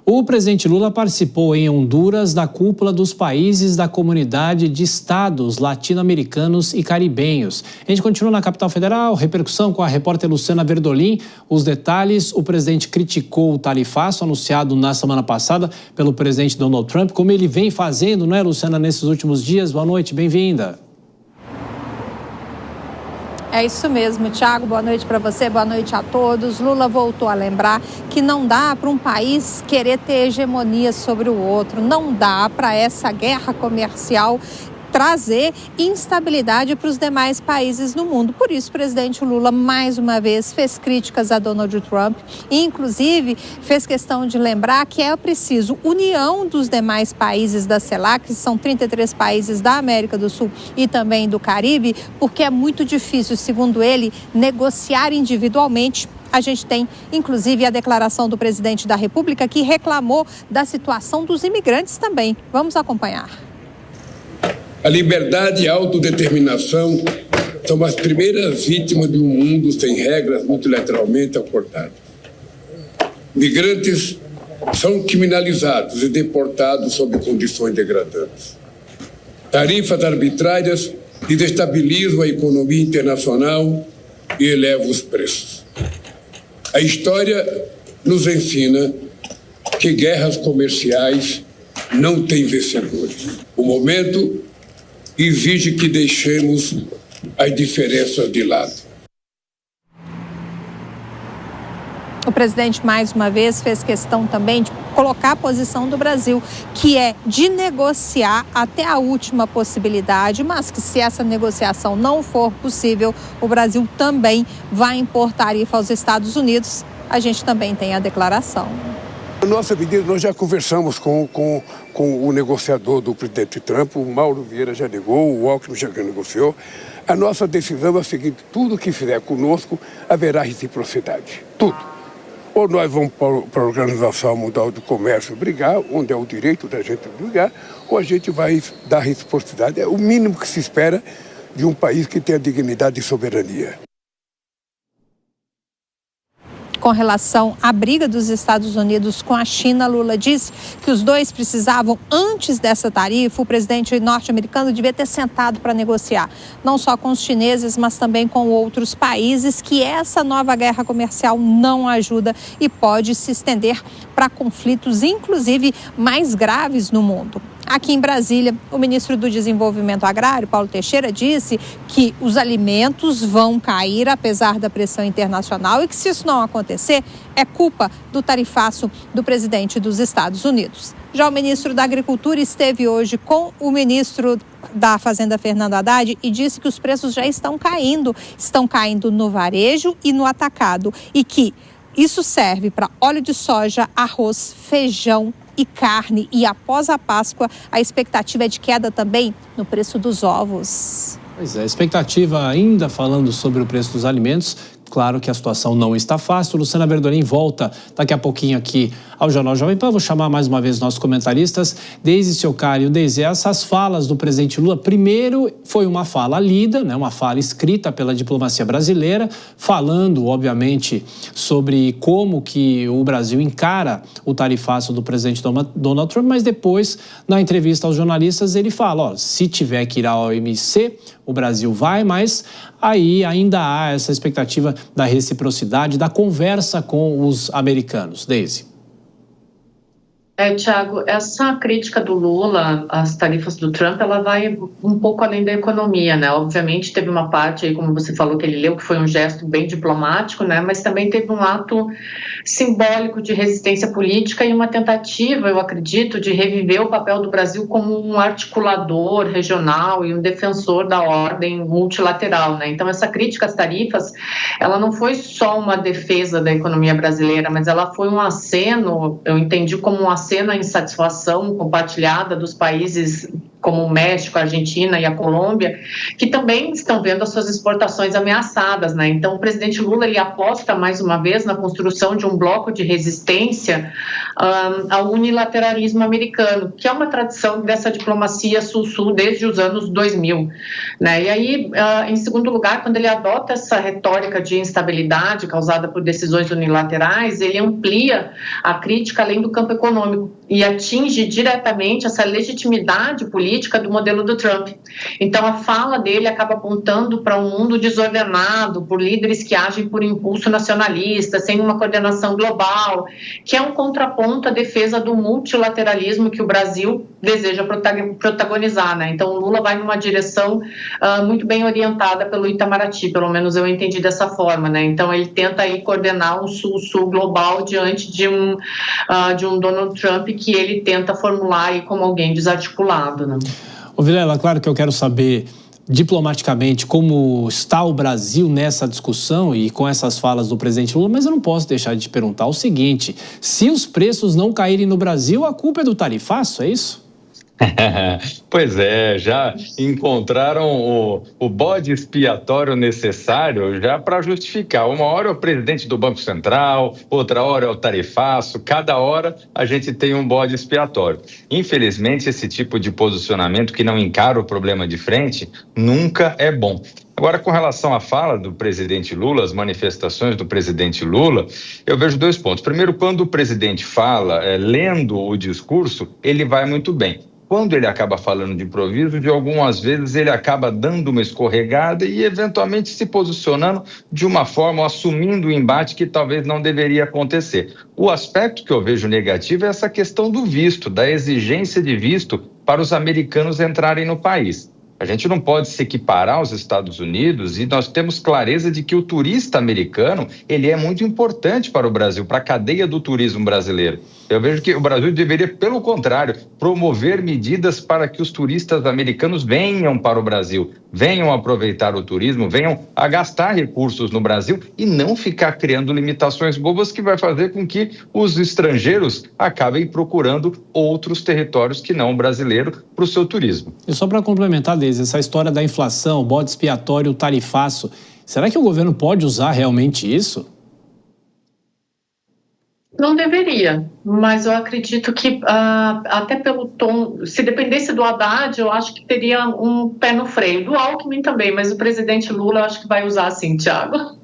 O presidente Lula participou em Honduras da cúpula dos países da comunidade de estados latino-americanos e caribenhos. A gente continua na capital federal, repercussão com a repórter Luciana Verdolim. Os detalhes: o presidente criticou o tarifaço anunciado na semana passada pelo presidente Donald Trump, como ele vem fazendo, não é, Luciana, nesses últimos dias. Boa noite, bem-vinda. É isso mesmo, Thiago. Boa noite para você, boa noite a todos. Lula voltou a lembrar que não dá para um país querer ter hegemonia sobre o outro, não dá para essa guerra comercial trazer instabilidade para os demais países no mundo. Por isso, o presidente Lula, mais uma vez, fez críticas a Donald Trump e, inclusive, fez questão de lembrar que é preciso união dos demais países da CELAC, que são 33 países da América do Sul e também do Caribe, porque é muito difícil, segundo ele, negociar individualmente. A gente tem, inclusive, a declaração do presidente da República que reclamou da situação dos imigrantes também. Vamos acompanhar. A liberdade e a autodeterminação são as primeiras vítimas de um mundo sem regras multilateralmente acordadas. Migrantes são criminalizados e deportados sob condições degradantes. Tarifas arbitrárias desestabilizam a economia internacional e elevam os preços. A história nos ensina que guerras comerciais não têm vencedores. O momento exige que deixemos as diferenças de lado. O presidente, mais uma vez, fez questão também de colocar a posição do Brasil, que é de negociar até a última possibilidade, mas que se essa negociação não for possível, o Brasil também vai impor tarifa aos Estados Unidos. A gente também tem a declaração. A nossa medida, nós já conversamos com o negociador do presidente Trump, o Mauro Vieira já negou, o Alckmin já negociou. A nossa decisão é a seguinte: tudo que fizer conosco haverá reciprocidade, tudo. Ou nós vamos para a Organização Mundial do Comércio brigar, onde é o direito da gente brigar, ou a gente vai dar reciprocidade. É o mínimo que se espera de um país que tenha dignidade e soberania. Com relação à briga dos Estados Unidos com a China, Lula disse que os dois precisavam, antes dessa tarifa, o presidente norte-americano devia ter sentado para negociar, não só com os chineses, mas também com outros países, que essa nova guerra comercial não ajuda e pode se estender para conflitos, inclusive, mais graves no mundo. Aqui em Brasília, o ministro do Desenvolvimento Agrário, Paulo Teixeira, disse que os alimentos vão cair apesar da pressão internacional e que, se isso não acontecer, é culpa do tarifaço do presidente dos Estados Unidos. Já o ministro da Agricultura esteve hoje com o ministro da Fazenda, Fernando Haddad, e disse que os preços já estão caindo no varejo e no atacado, e que isso serve para óleo de soja, arroz, feijão e carne. E após a Páscoa, a expectativa é de queda também no preço dos ovos. Pois é, a expectativa, ainda falando sobre o preço dos alimentos, claro que a situação não está fácil. Luciana Verdolim volta daqui a pouquinho aqui ao Jornal Jovem Pan. Vou chamar mais uma vez nossos comentaristas, Deise Ciocário. Deise, essas falas do presidente Lula, primeiro foi uma fala lida, né, uma fala escrita pela diplomacia brasileira, falando, obviamente, sobre como que o Brasil encara o tarifaço do presidente Donald Trump, mas depois, na entrevista aos jornalistas, ele fala, se tiver que ir à OMC, o Brasil vai, mas aí ainda há essa expectativa da reciprocidade, da conversa com os americanos. Deise. Thiago, essa crítica do Lula às tarifas do Trump, ela vai um pouco além da economia, né? Obviamente teve uma parte aí, como você falou, que ele leu, que foi um gesto bem diplomático, né? Mas também teve um ato simbólico de resistência política e uma tentativa, eu acredito, de reviver o papel do Brasil como um articulador regional e um defensor da ordem multilateral, né? Então essa crítica às tarifas, ela não foi só uma defesa da economia brasileira, mas ela foi um aceno, eu entendi como um aceno à insatisfação compartilhada dos países como o México, a Argentina e a Colômbia, que também estão vendo as suas exportações ameaçadas, né? Então, o presidente Lula, ele aposta mais uma vez na construção de um bloco de resistência ao unilateralismo americano, que é uma tradição dessa diplomacia sul-sul desde os anos 2000, né? E aí, em segundo lugar, quando ele adota essa retórica de instabilidade causada por decisões unilaterais, ele amplia a crítica além do campo econômico e atinge diretamente essa legitimidade política do modelo do Trump. Então, a fala dele acaba apontando para um mundo desordenado, por líderes que agem por impulso nacionalista, sem uma coordenação global, que é um contraponto à defesa do multilateralismo que o Brasil deseja protagonizar, né? Então, o Lula vai numa direção muito bem orientada pelo Itamaraty, pelo menos eu entendi dessa forma, né? Então, ele tenta aí coordenar um sul-sul global diante de um Donald Trump que ele tenta formular aí como alguém desarticulado, né? Ô Vilela, claro que eu quero saber diplomaticamente como está o Brasil nessa discussão e com essas falas do presidente Lula, mas eu não posso deixar de te perguntar o seguinte: se os preços não caírem no Brasil, a culpa é do tarifaço, é isso? Pois é, já encontraram o bode expiatório necessário já para justificar. Uma hora é o presidente do Banco Central, outra hora é o tarifaço, cada hora a gente tem um bode expiatório. Infelizmente, esse tipo de posicionamento que não encara o problema de frente nunca é bom. Agora, com relação à fala do presidente Lula, as manifestações do presidente Lula, eu vejo 2 pontos. Primeiro, quando o presidente fala, lendo o discurso, ele vai muito bem. Quando ele acaba falando de improviso, de algumas vezes ele acaba dando uma escorregada e eventualmente se posicionando de uma forma, assumindo o embate que talvez não deveria acontecer. O aspecto que eu vejo negativo é essa questão do visto, da exigência de visto para os americanos entrarem no país. A gente não pode se equiparar aos Estados Unidos e nós temos clareza de que o turista americano, ele é muito importante para o Brasil, para a cadeia do turismo brasileiro. Eu vejo que o Brasil deveria, pelo contrário, promover medidas para que os turistas americanos venham para o Brasil, venham aproveitar o turismo, venham a gastar recursos no Brasil e não ficar criando limitações bobas que vai fazer com que os estrangeiros acabem procurando outros territórios que não o brasileiro para o seu turismo. E só para complementar, Deise, essa história da inflação, o bode expiatório, o tarifaço, será que o governo pode usar realmente isso? Não deveria, mas eu acredito que até pelo tom, se dependesse do Haddad, eu acho que teria um pé no freio, do Alckmin também, mas o presidente Lula eu acho que vai usar sim, Thiago.